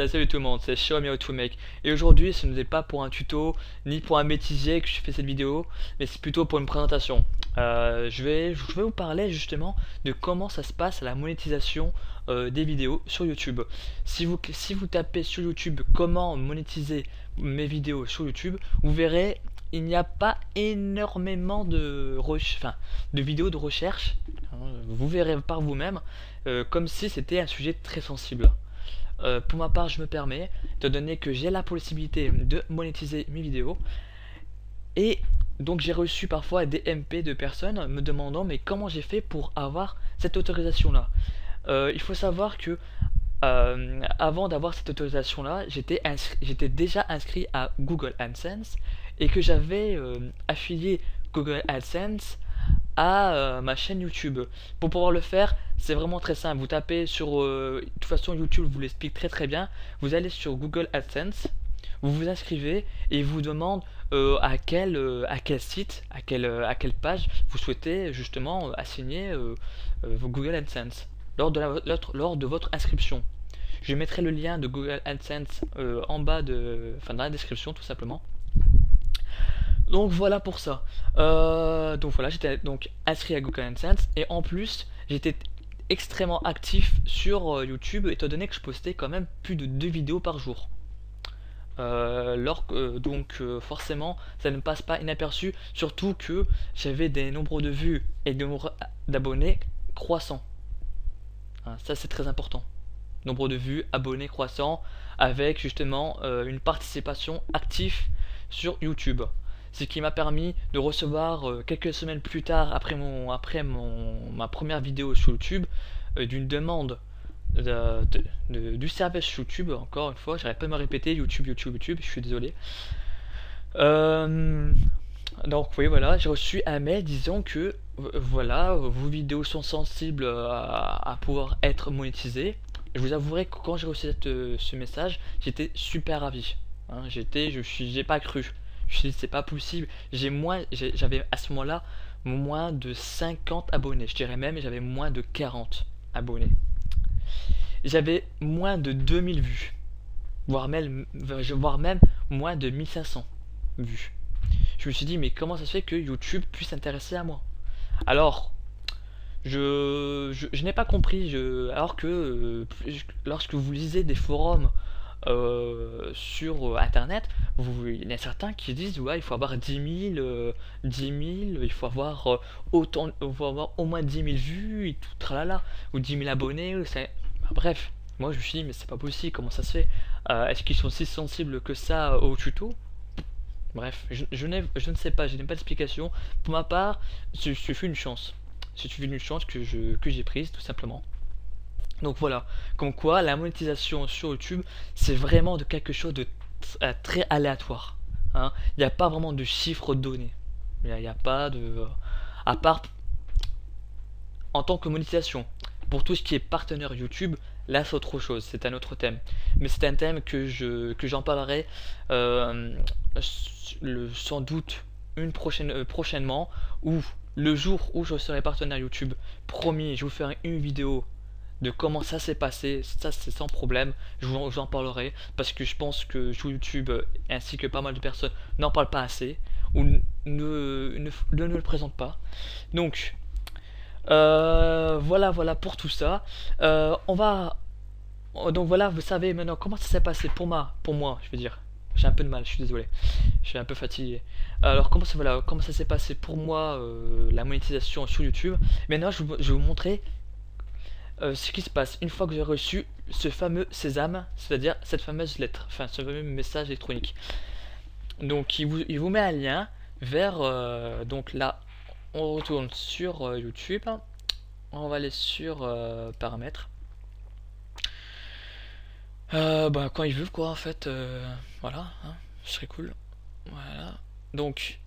Salut tout le monde, c'est Xiaomi How to Make. Et aujourd'hui, ce n'est pas pour un tuto ni pour un bêtisier que je fais cette vidéo, mais c'est plutôt pour une présentation. Je vais vous parler justement de comment ça se passe la monétisation des vidéos sur YouTube. Si vous tapez sur YouTube comment monétiser mes vidéos sur YouTube, vous verrez il n'y a pas énormément de vidéos de recherche. Vous verrez par vous-même, comme si c'était un sujet très sensible. Pour ma part, je me permets, étant donné que j'ai la possibilité de monétiser mes vidéos, et donc j'ai reçu parfois des MP de personnes me demandant mais comment j'ai fait pour avoir cette autorisation là. Il faut savoir que avant d'avoir cette autorisation là, j'étais déjà inscrit à Google AdSense et que j'avais affilié Google AdSense à ma chaîne YouTube. Pour pouvoir le faire, c'est vraiment très simple. Vous tapez sur, de toute façon YouTube vous l'explique très bien. Vous allez sur Google AdSense, vous vous inscrivez et il vous demande à quel site, à quelle page vous souhaitez justement assigner vos Google AdSense lors de votre inscription. Je mettrai le lien de Google AdSense en bas dans la description tout simplement. Donc voilà pour ça. Donc voilà, j'étais donc inscrit à Google AdSense et en plus j'étais extrêmement actif sur YouTube étant donné que je postais quand même plus de 2 vidéos par jour. Forcément ça ne passe pas inaperçu, surtout que j'avais des nombres de vues et des nombres d'abonnés croissants. Ça c'est très important. Nombre de vues, abonnés croissants avec justement une participation active sur YouTube. Ce qui m'a permis de recevoir quelques semaines plus tard après ma première vidéo sur YouTube d'une demande du service YouTube. Encore une fois, j'arrête pas de me répéter YouTube, je suis désolé. Donc oui, voilà, j'ai reçu un mail disant que voilà, vos vidéos sont sensibles à pouvoir être monétisées. Je vous avouerai que quand j'ai reçu ce message, j'étais super ravi. J'ai pas cru. Je me suis dit c'est pas possible. J'avais à ce moment-là moins de 50 abonnés. Je dirais même j'avais moins de 40 abonnés. J'avais moins de 2000 vues, voire même moins de 1500 vues. Je me suis dit mais comment ça se fait que YouTube puisse s'intéresser à moi? Alors je n'ai pas compris, alors que lorsque vous lisez des forums sur internet, il y a certains qui disent ouais il faut avoir 10 000, il faut avoir au moins 10 000 vues et tout tralala, ou 10 000 abonnés, bref, moi je me suis dit mais c'est pas possible, comment ça se fait, est-ce qu'ils sont si sensibles que ça au tuto? Bref, je ne sais pas, je n'ai pas d'explication. Pour ma part, ce fut une chance. C'est une chance que j'ai prise tout simplement. Donc voilà, comme quoi la monétisation sur YouTube c'est vraiment de quelque chose de très aléatoire. Il n'y a pas vraiment de chiffres donnés. Il n'y a pas de... à part en tant que monétisation. Pour tout ce qui est partenaire YouTube, là c'est autre chose, c'est un autre thème. Mais c'est un thème que j'en parlerai sans doute prochainement, ou le jour où je serai partenaire YouTube. Promis, je vous ferai une vidéo de comment ça s'est passé, ça c'est sans problème, j'en parlerai, parce que je pense que sur YouTube, ainsi que pas mal de personnes, n'en parlent pas assez, ou ne le présentent pas. Donc, voilà pour tout ça. Donc voilà, vous savez maintenant comment ça s'est passé pour moi, je veux dire. J'ai un peu de mal, je suis désolé, je suis un peu fatigué. Alors comment ça s'est passé pour moi, la monétisation sur YouTube. Maintenant je vais vous montrer ce qui se passe une fois que j'ai reçu ce fameux sésame, c'est-à-dire cette fameuse lettre, enfin ce fameux message électronique. Donc il vous met un lien vers, donc là on retourne sur YouTube, on va aller sur paramètres. Quand il veut quoi en fait, voilà, ce serait cool. Voilà, donc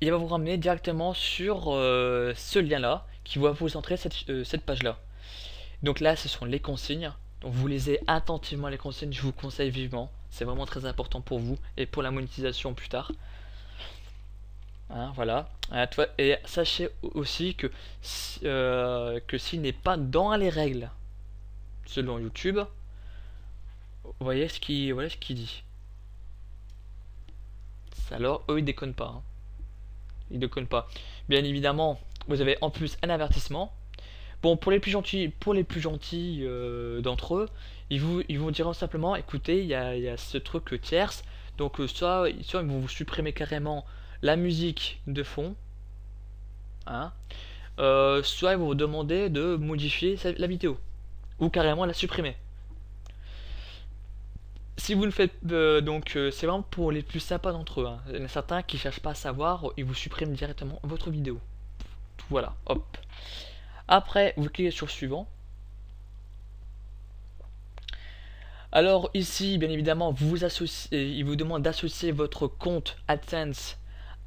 il va vous ramener directement sur ce lien là qui va vous entrer cette page là. Donc là ce sont les consignes, donc vous lisez attentivement les consignes, je vous conseille vivement, c'est vraiment très important pour vous et pour la monétisation plus tard. Voilà, et sachez aussi que s'il n'est pas dans les règles selon YouTube, voyez voilà ce qu'il dit. Alors eux ils déconnent pas, hein. Ils déconnent pas. Bien évidemment, vous avez en plus un avertissement. Bon, pour les plus gentils, d'entre eux, ils vous diront simplement, écoutez, il y a ce truc tierce, donc soit ils vont vous supprimer carrément la musique de fond, hein, soit ils vont vous demander de modifier la vidéo, ou carrément la supprimer. Si vous ne faites c'est vraiment pour les plus sympas d'entre eux, hein. Il y en a certains qui cherchent pas à savoir, ils vous suppriment directement votre vidéo. Voilà, hop. Après, vous cliquez sur suivant. Alors ici, bien évidemment, il vous demande d'associer votre compte AdSense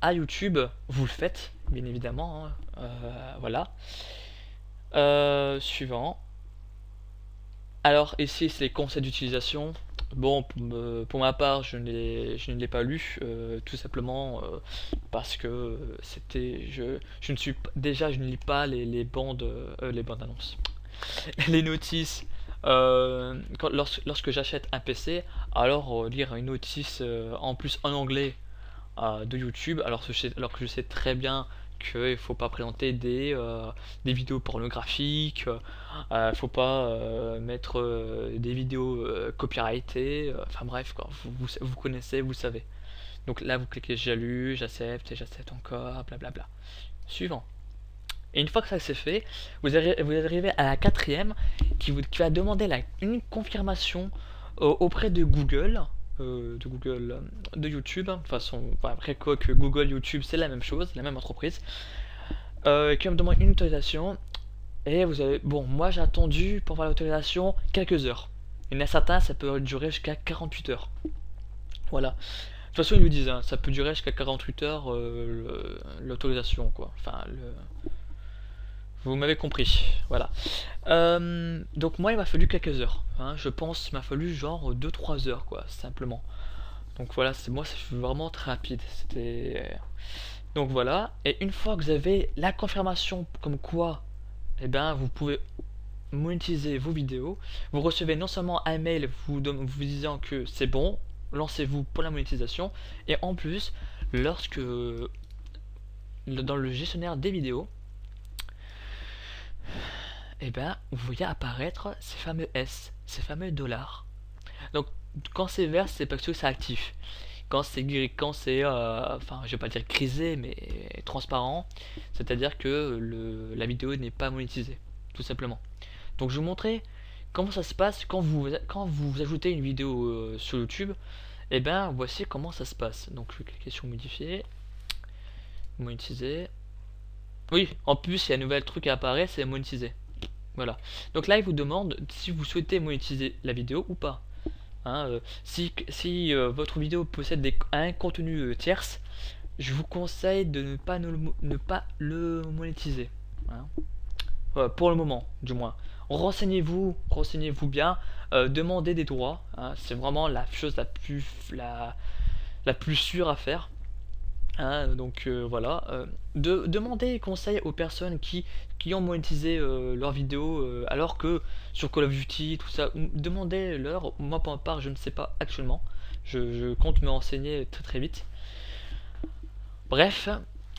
à YouTube. Vous le faites, bien évidemment, hein. Voilà. Suivant. Alors ici, c'est les conseils d'utilisation. Bon, pour ma part, je ne l'ai pas lu, tout simplement parce que je ne suis déjà, je ne lis pas les bandes annonces, les notices. Lorsque j'achète un PC, alors lire une notice en plus en anglais de YouTube, alors que je sais très bien qu'il faut pas présenter des vidéos pornographiques, faut pas mettre des vidéos copyrightées, enfin bref quoi, vous connaissez, vous savez. Donc là vous cliquez j'ai lu, j'accepte et j'accepte encore, blablabla. Suivant. Et une fois que ça c'est fait, vous arrivez à la quatrième qui va demander une confirmation auprès de Google, de YouTube. De toute façon, après quoi que Google, YouTube, c'est la même chose, la même entreprise, qui va me demander une autorisation. Et vous avez, bon, moi j'ai attendu pour avoir l'autorisation quelques heures. Il y en a certains, ça peut durer jusqu'à 48 heures. Voilà. De toute façon, ils nous disent, hein, ça peut durer jusqu'à 48 heures l'autorisation, quoi. Enfin, vous m'avez compris, voilà. Donc moi il m'a fallu quelques heures, hein. Je pense qu'il m'a fallu genre 2-3 heures quoi, simplement. Donc voilà, c'est vraiment très rapide. Donc voilà, et une fois que vous avez la confirmation comme quoi, eh ben vous pouvez monétiser vos vidéos, vous recevez non seulement un mail vous disant que c'est bon, lancez-vous pour la monétisation, et en plus, lorsque dans le gestionnaire des vidéos, et ben vous voyez apparaître ces fameux S, ces fameux dollars. Donc quand c'est vert, c'est parce que c'est actif. Quand c'est enfin je vais pas dire grisé, mais transparent, c'est-à-dire que la vidéo n'est pas monétisée, tout simplement. Donc je vais vous montrer comment ça se passe quand vous ajoutez une vidéo sur YouTube. Et ben voici comment ça se passe. Donc je vais cliquer sur modifier, monétiser. Oui, en plus il y a un nouvel truc qui apparaît, c'est monétiser. Voilà. Donc là il vous demande si vous souhaitez monétiser la vidéo ou pas. Hein, si votre vidéo possède un contenu tierce, je vous conseille de ne pas le monétiser, hein. Voilà, pour le moment du moins. Renseignez-vous bien, demandez des droits, hein, c'est vraiment la chose la plus sûre à faire, hein. Donc voilà, demandez conseil aux personnes qui ont monétisé leurs vidéos, alors que sur Call of Duty, tout ça, demandez-leur. Moi pour ma part je ne sais pas actuellement, je compte me renseigner très très vite. Bref,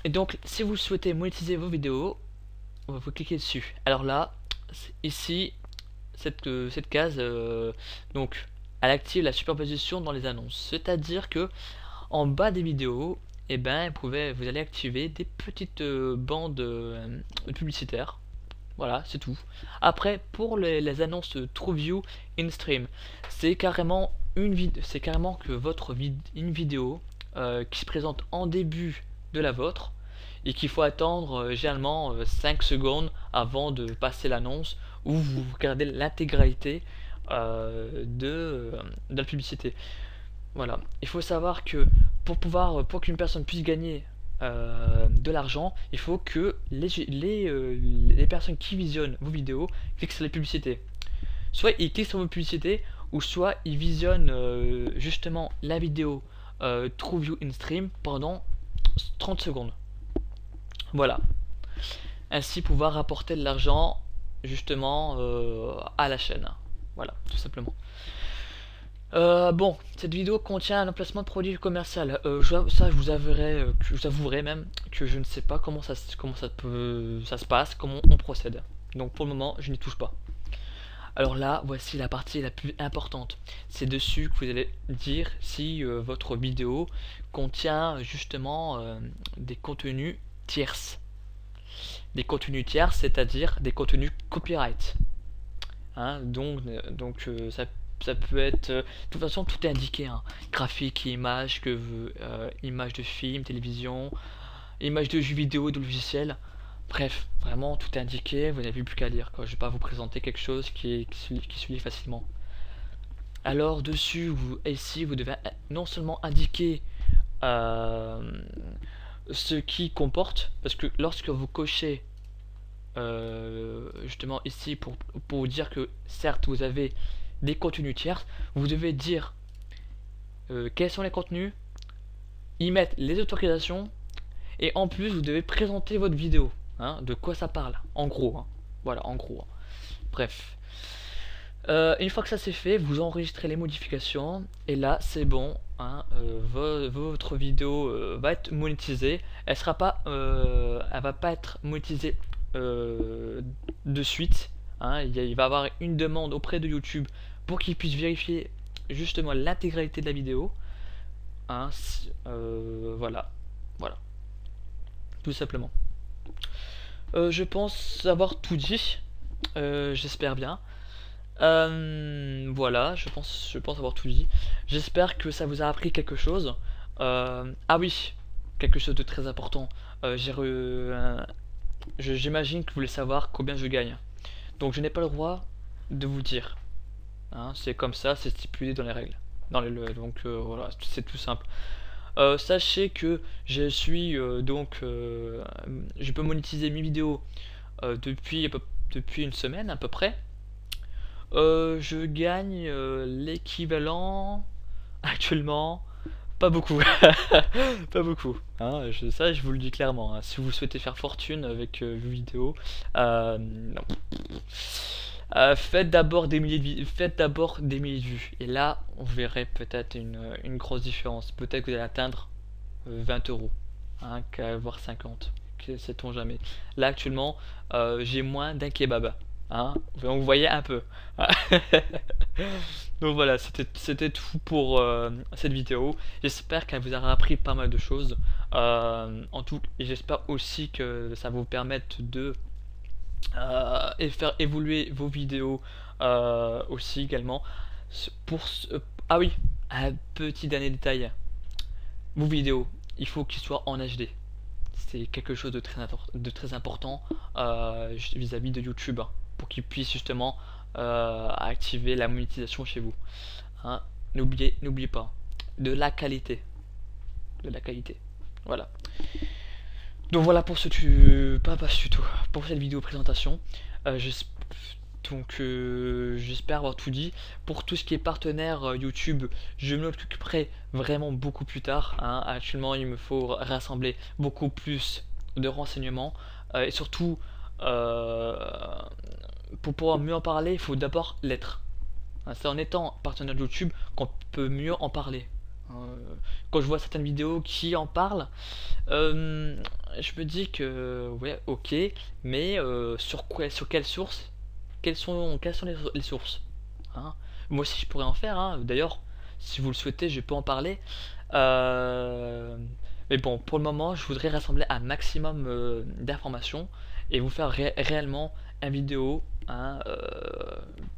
et donc si vous souhaitez monétiser vos vidéos, vous cliquez dessus. Alors là, ici, cette case, donc elle active la superposition dans les annonces, c'est-à-dire que en bas des vidéos, et ben vous allez activer des petites bandes publicitaires. Voilà, c'est tout. Après, pour les annonces TrueView InStream, c'est carrément une vidéo qui se présente en début de la vôtre et qu'il faut attendre généralement 5 secondes avant de passer l'annonce, où vous regardez l'intégralité de la publicité. Voilà, il faut savoir que pour qu'une personne puisse gagner de l'argent, il faut que les personnes qui visionnent vos vidéos cliquent sur les publicités. Soit ils cliquent sur vos publicités, ou soit ils visionnent justement la vidéo TrueView InStream pendant 30 secondes. Voilà. Ainsi pouvoir rapporter de l'argent justement à la chaîne. Voilà, tout simplement. Bon, cette vidéo contient un emplacement de produit commercial. Ça, je vous avouerai même que je ne sais pas ça se passe, comment on procède. Donc pour le moment, je n'y touche pas. Alors là, voici la partie la plus importante. C'est dessus que vous allez dire si votre vidéo contient justement des contenus tierces. Des contenus tierces, c'est-à-dire des contenus copyright. Hein, ça peut être, de toute façon tout est indiqué, hein. Graphique, image, image de film, télévision, image de jeux vidéo, de logiciels. Bref, vraiment tout est indiqué, vous n'avez plus qu'à lire, quoi. Je vais pas vous présenter quelque chose qui se lit facilement. Alors dessus, ici, vous devez non seulement indiquer ce qui comporte, parce que lorsque vous cochez justement ici pour vous dire que certes vous avez des contenus tiers, vous devez dire quels sont les contenus, y mettre les autorisations, et en plus vous devez présenter votre vidéo, hein, de quoi ça parle, en gros, hein. Voilà, en gros, hein. Bref, une fois que ça c'est fait, vous enregistrez les modifications, et là c'est bon, hein, votre vidéo va être monétisée. Elle va pas être monétisée de suite, hein. Il va y avoir une demande auprès de YouTube pour qu'il puisse vérifier justement l'intégralité de la vidéo, hein, voilà, tout simplement. Je pense avoir tout dit, j'espère bien. Voilà, je pense avoir tout dit. J'espère que ça vous a appris quelque chose. Ah oui, quelque chose de très important. J'imagine que vous voulez savoir combien je gagne. Donc je n'ai pas le droit de vous dire, hein, c'est comme ça, c'est stipulé dans les règles. Donc voilà, c'est tout simple. Sachez que je suis je peux monétiser mes vidéos depuis une semaine à peu près. Je gagne l'équivalent actuellement, pas beaucoup, pas beaucoup, hein, ça je vous le dis clairement, hein. Si vous souhaitez faire fortune avec vos vidéos, non. Faites d'abord des milliers de vues, et là on verrait peut-être une grosse différence. Peut-être que vous allez atteindre 20 euros, hein, voire 50, sait-on jamais. Là actuellement j'ai moins d'un kebab, hein, donc vous voyez un peu. Donc voilà, c'était tout pour cette vidéo. J'espère qu'elle vous aura appris pas mal de choses, et j'espère aussi que ça va vous permettre de et faire évoluer vos vidéos aussi également. Ah oui, un petit dernier détail, vos vidéos, il faut qu'ils soient en HD. C'est quelque chose de très important vis-à-vis de YouTube, hein, pour qu'ils puissent justement activer la monétisation chez vous, hein. N'oubliez pas, de la qualité, voilà. Donc voilà pour pour cette vidéo présentation. J'espère avoir tout dit. Pour tout ce qui est partenaire YouTube, je me l'occuperai vraiment beaucoup plus tard, hein. Actuellement il me faut rassembler beaucoup plus de renseignements, et surtout pour pouvoir mieux en parler, il faut d'abord l'être, hein. C'est en étant partenaire YouTube qu'on peut mieux en parler. Quand je vois certaines vidéos qui en parlent, je me dis que ouais, ok, mais sur quelle source, quelles sont les sources, hein. Moi aussi je pourrais en faire, hein. D'ailleurs si vous le souhaitez je peux en parler, mais bon, pour le moment je voudrais rassembler un maximum d'informations et vous faire réellement une vidéo, hein,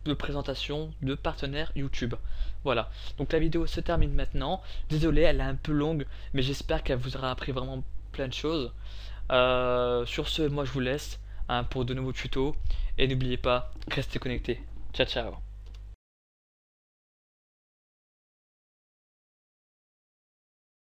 de présentation de partenaires YouTube. Voilà, donc la vidéo se termine maintenant. Désolé, elle est un peu longue, mais j'espère qu'elle vous aura appris vraiment plein de choses. Sur ce, moi je vous laisse, hein, pour de nouveaux tutos, et n'oubliez pas, restez connectés. Ciao ciao.